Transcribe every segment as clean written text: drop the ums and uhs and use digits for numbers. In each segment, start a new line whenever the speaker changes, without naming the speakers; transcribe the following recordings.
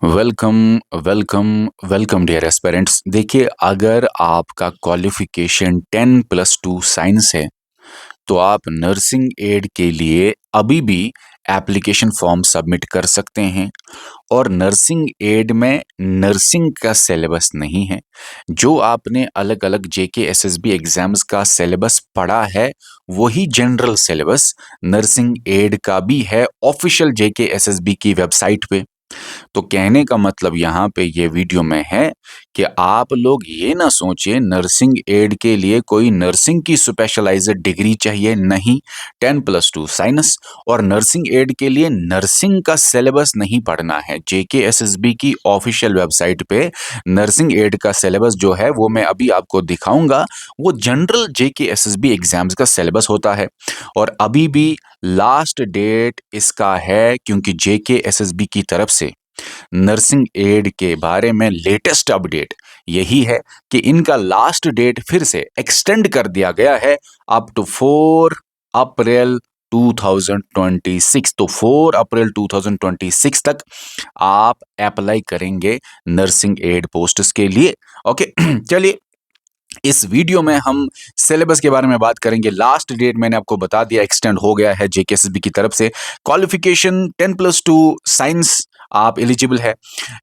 Welcome, welcome, welcome dear aspirants. देखिए, अगर आपका क्वालिफ़िकेशन 10+2 साइंस है, तो आप नर्सिंग एड के लिए अभी भी एप्लीकेशन फॉर्म सबमिट कर सकते हैं और नर्सिंग एड में नर्सिंग का सिलेबस नहीं है। जो आपने अलग-अलग जेके एसएसबी एग्ज़ाम्स का सिलेबस पढ़ा है, वही जनरल सिलेबस नर्सिंग एड का भी है ऑफ़िशियल जेके एसएसबी की वेबसाइट पे। तो कहने का मतलब यहाँ पे ये वीडियो में है कि आप लोग ये ना सोचिए नर्सिंग एड के लिए कोई नर्सिंग की स्पेशलाइज्ड डिग्री चाहिए, नहीं। 10+2 साइंस और नर्सिंग एड के लिए नर्सिंग का सिलेबस नहीं पढ़ना है। जेकेएसएसबी की ऑफिशियल वेबसाइट पे नर्सिंग एड का सिलेबस जो है वो मैं अभी आपको दिखाऊंगा, वो जनरल जेकेएसएसबी एग्जाम्स का सिलेबस होता है और अभी भी लास्ट डेट इसका है, क्योंकि जेकेएसएसबी की तरफ से नर्सिंग एड के बारे में लेटेस्ट अपडेट यही है कि इनका लास्ट डेट फिर से एक्सटेंड कर दिया गया है अप टू 4 अप्रैल 2026। तो 4 अप्रैल 2026 तक आप अप्लाई करेंगे नर्सिंग एड पोस्ट्स के लिए। ओके चलिए, इस वीडियो में हम सिलेबस के बारे में बात करेंगे। लास्ट डेट मैंने आपको बता दिया, एक्सटेंड हो गया है जेकेएसएसबी की तरफ से। क्वालिफिकेशन 10+2 साइंस आप एलिजिबल है।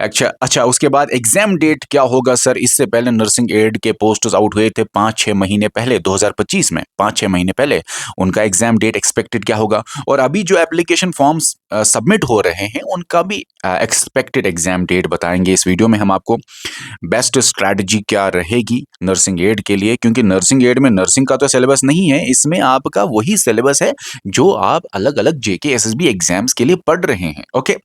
अच्छा, उसके बाद एग्जाम डेट क्या होगा सर? इससे पहले नर्सिंग एड के पोस्टर्स आउट हुए थे 5-6 महीने पहले, 2025 में 5-6 महीने पहले। उनका एग्जाम डेट एक्सपेक्टेड क्या होगा? और अभी जो एप्लीकेशन फॉर्म्स सबमिट हो रहे हैं उनका भी एक्सपेक्टेड एग्जाम डेट बताएंगे इस वीडियो में हम आपको। बेस्ट स्ट्रैटेजी क्या रहेगी नर्सिंग एड के लिए, क्योंकि नर्सिंग एड में नर्सिंग का तो सिलेबस नहीं है, इसमें आपका वही सिलेबस है जो आप अलग अलग जेके एसएसबी एग्जाम्स के लिए पढ़ रहे हैं। ओके,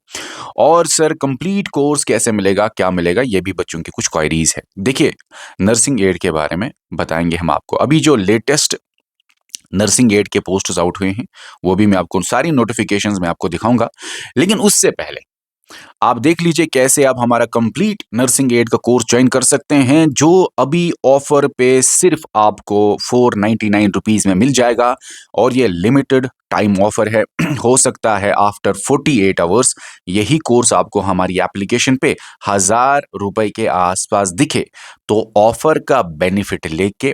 और सर कंप्लीट कोर्स कैसे मिलेगा, क्या मिलेगा, ये भी बच्चों की कुछ क्वायरीज है। देखिए, नर्सिंग एड के बारे में बताएंगे हम आपको। अभी जो लेटेस्ट नर्सिंग एड के पोस्ट्स आउट हुए हैं वो भी मैं आपको सारी नोटिफिकेशंस में आपको दिखाऊंगा, लेकिन उससे पहले आप देख लीजिए कैसे आप हमारा कंप्लीट नर्सिंग एड का कोर्स ज्वाइन कर सकते हैं, जो अभी ऑफर पे सिर्फ आपको 499 रुपीज में मिल जाएगा और ये लिमिटेड टाइम ऑफर है। हो सकता है आफ्टर 48 आवर्स यही कोर्स आपको हमारी एप्लीकेशन पे 1000 रुपए के आसपास दिखे। तो ऑफर का बेनिफिट लेके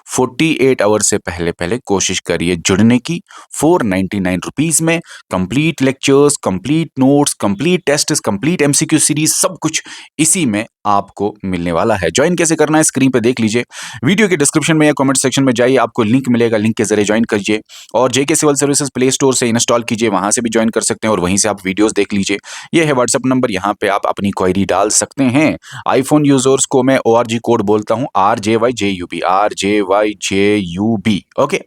48 आवर से पहले पहले कोशिश करिए जुड़ने की। 499 रुपीज में complete lectures, complete notes, complete test, complete MCQ series, सब कुछ इसी में आपको मिलने वाला है। ज्वाइन कैसे करना है स्क्रीन पे देख लीजिए, वीडियो के डिस्क्रिप्शन में या कमेंट सेक्शन में जाइए, आपको लिंक मिलेगा, लिंक के जरिए ज्वाइन कीजिए और जेके सिविल सर्विसेज प्ले स्टोर से इंस्टॉल कीजिए, वहां से भी ज्वाइन कर सकते हैं और वहीं से आप वीडियोस देख लीजिए। ये है व्हाट्सएप नंबर, यहाँ पे आप अपनी क्वेरी डाल सकते हैं। आईफोन यूजर्स को मैं ORG कोड बोलता हूँ, RJYJUB, RJYJUB। ओके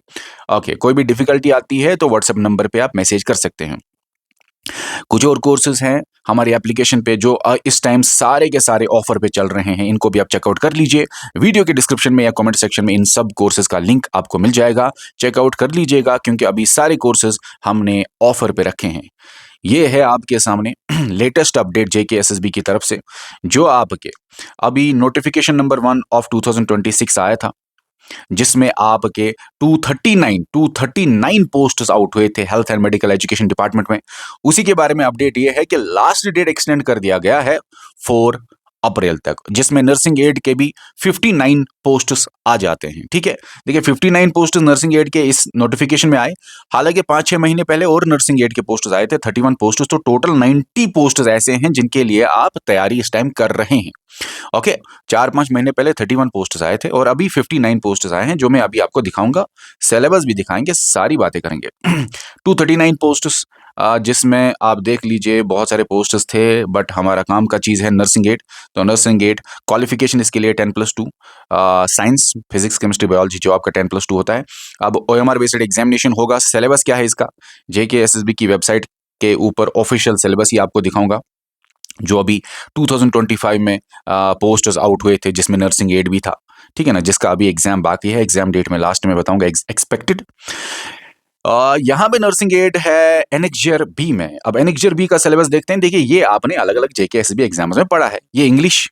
ओके, कोई भी डिफिकल्टी आती है तो व्हाट्सएप नंबर पे आप मैसेज कर सकते हैं। कुछ और कोर्सेज हैं हमारी एप्लीकेशन पे जो इस टाइम सारे के सारे ऑफर पे चल रहे हैं, इनको भी आप चेकआउट कर लीजिए। वीडियो के डिस्क्रिप्शन में या कमेंट सेक्शन में इन सब कोर्सेज का लिंक आपको मिल जाएगा, चेकआउट कर लीजिएगा, क्योंकि अभी सारे कोर्सेज हमने ऑफर पे रखे हैं। ये है आपके सामने लेटेस्ट अपडेट जेकेएसएसबी की तरफ से, जो आपके अभी नोटिफिकेशन नंबर 1 ऑफ 2026 आया था, जिसमें आपके 239 पोस्ट्स आउट हुए थे health and medical education department में। उसी के बारे में अपडेट ये है कि लास्ट डेट एक्सटेंड कर दिया गया है 4 अप्रैल तक, जिसमें नर्सिंग एड के भी 59 पोस्ट्स आ जाते हैं। ठीक है, देखिए 59 पोस्ट नर्सिंग एड के इस नोटिफिकेशन में आए, हालांकि 5-6 महीने पहले और नर्सिंग एड के पोस्ट्स आए थे 31 पोस्ट्स, तो टोटल 90 पोस्ट्स ऐसे हैं जिनके लिए आप तैयारी इस टाइम कर रहे हैं। ओके, 4-5 महीने पहले 31 पोस्ट्स आए थे और अभी 59 पोस्ट्स आए हैं, जो मैं अभी आपको दिखाऊंगा, सिलेबस भी दिखाएंगे, सारी बातें करेंगे। 239 पोस्ट्स, जिसमें आप देख लीजिए बहुत सारे पोस्ट्स थे, बट हमारा काम का चीज़ है नर्सिंग एड। तो नर्सिंग एड क्वालिफिकेशन इसके लिए 10+2 साइंस, फिजिक्स, केमिस्ट्री, बायोलॉजी, जो आपका 10+2 होता है। अब OMR बेस्ड एग्जामिनेशन होगा। सिलेबस क्या है इसका? जेकेएसएसबी की वेबसाइट के ऊपर ऑफिशियल सिलेबस ही आपको दिखाऊंगा, जो अभी 2025 में पोस्टर्स आउट हुए थे, जिसमें नर्सिंग एड भी था। ठीक है ना, जिसका अभी एग्जाम बाकी है, एग्जाम डेट में लास्ट में बताऊंगा एक्सपेक्टेड। यहाँ पे नर्सिंग एड है एनेक्जर बी में। अब एनेक्जर बी का सिलेबस देखते हैं। देखिए, ये आपने अलग अलग जेकेएसबी एग्जाम्स में पढ़ा है। ये इंग्लिश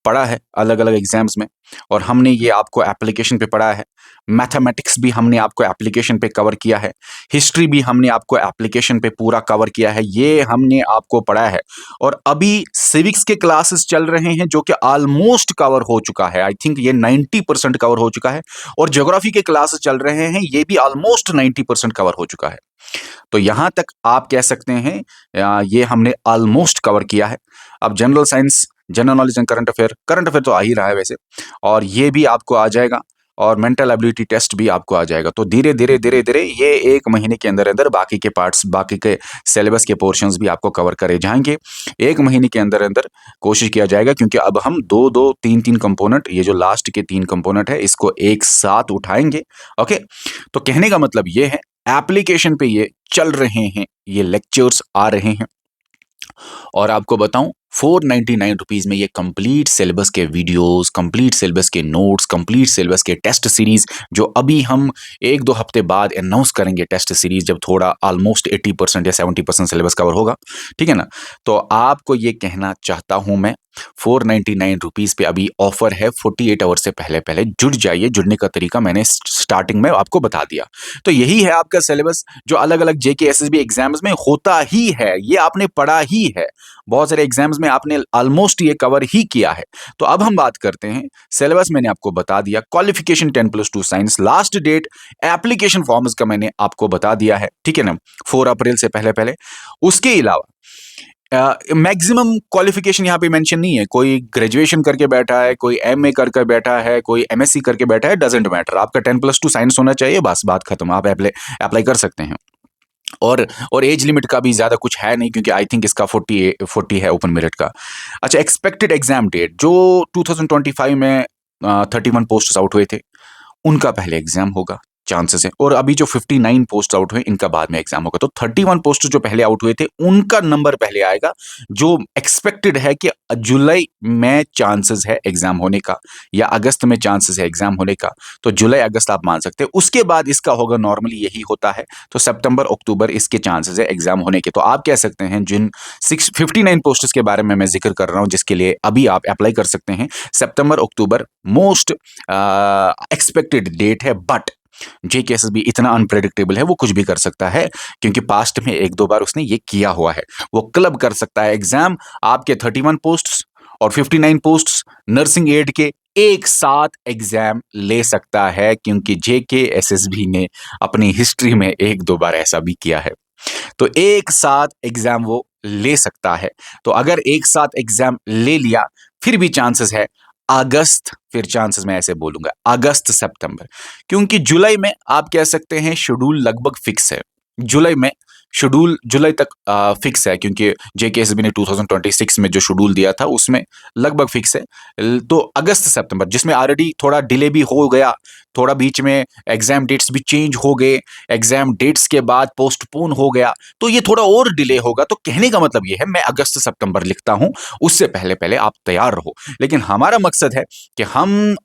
पढ़ा है अलग अलग एग्जाम्स में, और हमने ये आपको एप्लीकेशन पे पढ़ा है। मैथमेटिक्स भी हमने आपको एप्लीकेशन पे कवर किया है, हिस्ट्री भी हमने आपको एप्लीकेशन पे पूरा कवर किया है, ये हमने आपको पढ़ा है। और अभी सिविक्स के क्लासेस चल रहे हैं जो कि ऑलमोस्ट कवर हो चुका है, आई थिंक ये 90% कवर हो चुका है। और ज्योग्राफी के क्लासेस चल रहे हैं, ये भी ऑलमोस्ट 90% कवर हो चुका है। तो यहां तक आप कह सकते हैं ये हमने ऑलमोस्ट कवर किया है। अब general science, general knowledge and current affair तो आ ही रहा है वैसे, और ये भी आपको आ जाएगा, और मेंटल एबिलिटी टेस्ट भी आपको आ जाएगा। तो धीरे धीरे धीरे धीरे ये 1 महीने के अंदर अंदर बाकी के पार्ट्स, बाकी के सिलेबस के पोर्शंस भी आपको कवर करे जाएंगे 1 महीने के अंदर अंदर। कोशिश किया जाएगा, क्योंकि अब हम दो दो तीन तीन कंपोनेंट, ये जो लास्ट के 3 कंपोनेंट है, इसको एक साथ उठाएंगे। ओके, तो कहने का मतलब ये है एप्लीकेशन पे ये चल रहे हैं, ये लेक्चर्स आ रहे हैं। और आपको बताऊं, 499 रुपीज में ये कंप्लीट सिलेबस के वीडियोस, कंप्लीट सिलेबस के नोट्स, कंप्लीट सिलेबस के टेस्ट सीरीज, जो अभी हम 1-2 हफ्ते बाद अनाउंस करेंगे टेस्ट सीरीज, जब थोड़ा ऑलमोस्ट 80% या 70% सिलेबस कवर होगा, ठीक है ना। तो आपको ये कहना चाहता हूं मैं, 499 रुपीज पे अभी ऑफर है। 48 आवर से पहले पहले जुड़ जाइए। जुड़ने का तरीका मैंने स्टार्टिंग में आपको बता दिया। तो यही है आपका सिलेबस, जो अलग अलग जेके एसएसबी एग्जाम्स में होता ही है, ये आपने पढ़ा ही है, बहुत सारे एग्जाम्स में आपने ऑलमोस्ट ये कवर ही किया है। तो अब हम बात करते हैं, सिलेबस मैंने आपको बता दिया, qualification 10+2 science, last date application forms का मैंने आपको बता दिया है, ठीक है ना, 4 अप्रैल से पहले पहले। उसके अलावा मैक्सिमम क्वालिफिकेशन यहाँ पे मेंशन नहीं है, कोई ग्रेजुएशन करके बैठा है, कोई एमए करके बैठा है, कोई एमएससी करके बैठा है, डजेंट मैटर, आपका 10+2 साइंस होना चाहिए, बस बात खत्म, आप अप्लाई कर सकते हैं। और एज लिमिट का भी ज्यादा कुछ है नहीं, क्योंकि आई थिंक इसका 40 है ओपन मेरिट का। अच्छा, एक्सपेक्टेड एग्जाम डेट, जो 2025 में 31 पोस्ट आउट हुए थे, उनका पहले एग्जाम होगा, चांसेस है। और अभी जो 59 पोस्ट आउट हुए, इनका बाद में एग्जाम होगा। तो 31 पोस्ट जो पहले आउट हुए थे, उनका नंबर पहले आएगा। जो एक्सपेक्टेड है कि जुलाई में चांसेस है एग्जाम होने का, या अगस्त में चांसेस है एग्जाम होने का, तो जुलाई अगस्त आप मान सकते हैं। उसके बाद इसका होगा, नॉर्मली यही होता है, तो सितंबर अक्टूबर इसके चांसेस है एग्जाम होने के। तो आप कह सकते हैं, जिन 59 पोस्ट्स के बारे में मैं जिक्र कर रहा हूं, जिसके लिए अभी आप अप्लाई कर सकते हैं, सितंबर अक्टूबर मोस्ट एक्सपेक्टेड डेट है। बट जेकेएसएसबी इतना अनप्रेडिक्टेबल है, वो कुछ भी कर सकता है, क्योंकि पास्ट में 1-2 बार उसने ये किया हुआ है। वो क्लब कर सकता है एग्जाम, आपके 31 पोस्ट्स और 59 पोस्ट्स नर्सिंग एड के एक साथ एग्जाम ले सकता है, क्योंकि जेकेएसएसबी ने अपनी हिस्ट्री में 1-2 बार ऐसा भी किया है। तो एक साथ एग्जाम वो ले सकता है। तो अगर एक साथ एग्जाम ले लिया, फिर भी चांसेस है अगस्त, फिर चांसेस मैं ऐसे बोलूंगा अगस्त सितंबर, क्योंकि जुलाई में आप कह सकते हैं शेड्यूल लगभग फिक्स है। जुलाई में शेड्यूल जुलाई तक फिक्स है, क्योंकि जेकेएसबी ने 2026 में जो शेड्यूल दिया था, उसमें लगभग फिक्स है। तो अगस्त सितंबर, जिसमें ऑलरेडी थोड़ा डिले भी हो गया, थोड़ा बीच में एग्जाम डेट्स भी चेंज हो गए, एग्जाम डेट्स के बाद पोस्टपोन हो गया, तो ये थोड़ा और डिले होगा। तो कहने का मतलब ये है, मैं अगस्त सितंबर लिखता हूं, उससे पहले पहले आप तैयार रहो। लेकिन हमारा मकसद है कि हम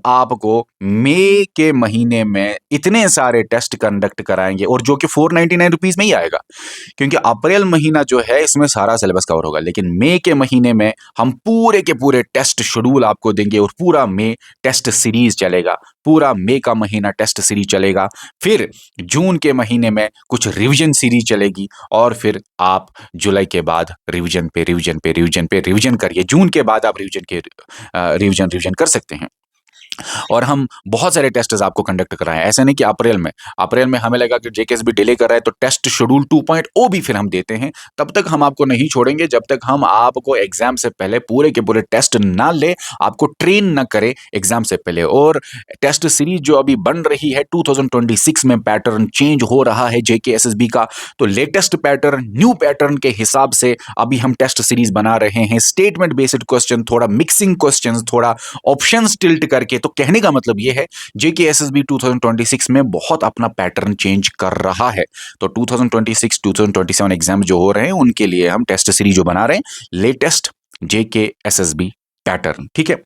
आपको मई के महीने में इतने सारे टेस्ट कंडक्ट कराएंगे, और जो कि 499 रुपीज में ही आएगा, क्योंकि अप्रैल महीना जो है इसमें सारा सिलेबस कवर होगा। लेकिन मई के महीने में हम पूरे के पूरे टेस्ट शेड्यूल आपको देंगे, और पूरा मई टेस्ट सीरीज चलेगा, पूरा मई का महीना टेस्ट सीरीज चलेगा। फिर जून के महीने में कुछ रिवीजन सीरीज चलेगी, और फिर आप जुलाई के बाद रिवीजन पे रिवीजन पे रिवीजन पे रिवीजन करिए। जून के बाद आप रिवीजन कर सकते हैं। और हम बहुत सारे टेस्ट आपको कंडक्ट कराएं, ऐसा नहीं कि अप्रैल में हमें लगा कि जेकेएसबी डिले कर रहा है, तो टेस्ट शेड्यूल 2.0 भी फिर हम देते हैं। तब तक हम आपको नहीं छोड़ेंगे, जब तक हम आपको एग्जाम से पहले पूरे के पूरे टेस्ट ना ले, आपको ट्रेन ना करे एग्जाम से पहले। और टेस्ट सीरीज जो अभी बन रही है, 2026 में पैटर्न चेंज हो रहा है जेकेएसएसबी का, तो लेटेस्ट पैटर्न, न्यू पैटर्न के हिसाब से अभी हम टेस्ट सीरीज बना रहे हैं। स्टेटमेंट बेस्ड क्वेश्चन, थोड़ा मिक्सिंग क्वेश्चन, थोड़ा ऑप्शंस टिल्ट करके। तो कहने का मतलब यह है, जेकेएसएसबी 2026 में बहुत अपना पैटर्न चेंज कर रहा है। तो 2026 2027 एग्जाम जो हो रहे हैं, उनके लिए हम टेस्ट सीरीज जो बना रहे हैं, लेटेस्ट जेकेएसएसबी पैटर्न, ठीक है।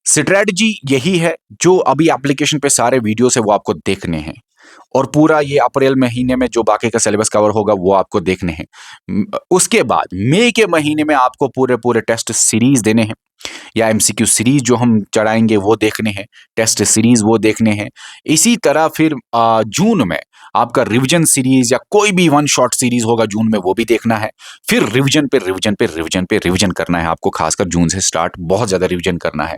स्ट्रेटजी यही है, जो अभी एप्लीकेशन पे सारे वीडियोस है वो आपको देखने हैं, और पूरा ये अप्रैल महीने में जो बाकी का सिलेबस कवर होगा वो आपको देखने हैं। उसके बाद मई के महीने में आपको पूरे पूरे टेस्ट सीरीज देने हैं। या एमसीक्यू सीरीज जो हम चढ़ाएंगे वो देखने हैं, टेस्ट सीरीज वो देखने हैं। इसी तरह फिर जून में आपका रिवीजन सीरीज या कोई भी वन शॉट सीरीज होगा जून में, वो भी देखना है। फिर रिवीजन पे रिवीजन पे रिवीजन पे रिवीजन करना है आपको, खासकर जून से स्टार्ट बहुत ज्यादा रिवीजन करना है।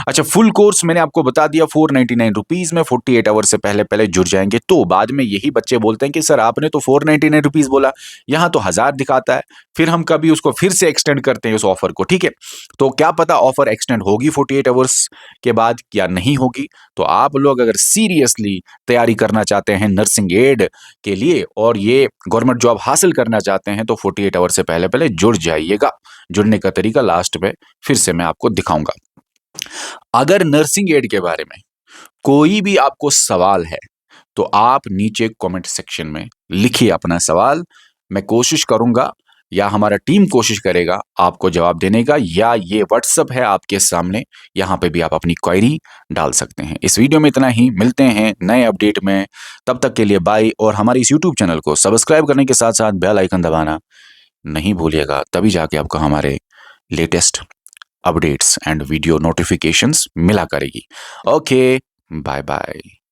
अच्छा, फुल कोर्स मैंने आपको बता दिया 499 रुपीज में, 48 आवर से पहले पहले जुड़ जाएंगे। तो बाद में यही बच्चे बोलते हैं कि सर आपने तो 499 रुपीज बोला, यहाँ तो 1000 दिखाता है। फिर हम कभी उसको फिर से एक्सटेंड करते हैं उस ऑफर को, ठीक है। तो क्या पता ऑफर एक्सटेंड होगी 48 आवर्स के बाद या नहीं होगी। तो आप लोग अगर सीरियसली तैयारी करना चाहते हैं नर्सिंग एड के लिए और ये गवर्नमेंट जॉब हासिल करना चाहते हैं, तो 48 आवर से पहले पहले जुड़ जाइएगा। जुड़ने का तरीका लास्ट में फिर से मैं आपको दिखाऊंगा। अगर नर्सिंग एड के बारे में कोई भी आपको सवाल है तो आप नीचे कमेंट सेक्शन में लिखिए अपना सवाल। मैं कोशिश करूंगा या हमारा टीम कोशिश करेगा आपको जवाब देने का, या ये व्हाट्सअप है आपके सामने, यहां पे भी आप अपनी क्वेरी डाल सकते हैं। इस वीडियो में इतना ही, मिलते हैं नए अपडेट में। तब तक के लिए बाय। और हमारे इस यूट्यूब चैनल को सब्सक्राइब करने के साथ साथ बेल आइकन दबाना नहीं भूलिएगा, तभी जाके आपको हमारे latest updates and video notifications मिला करेगी। Okay, bye bye.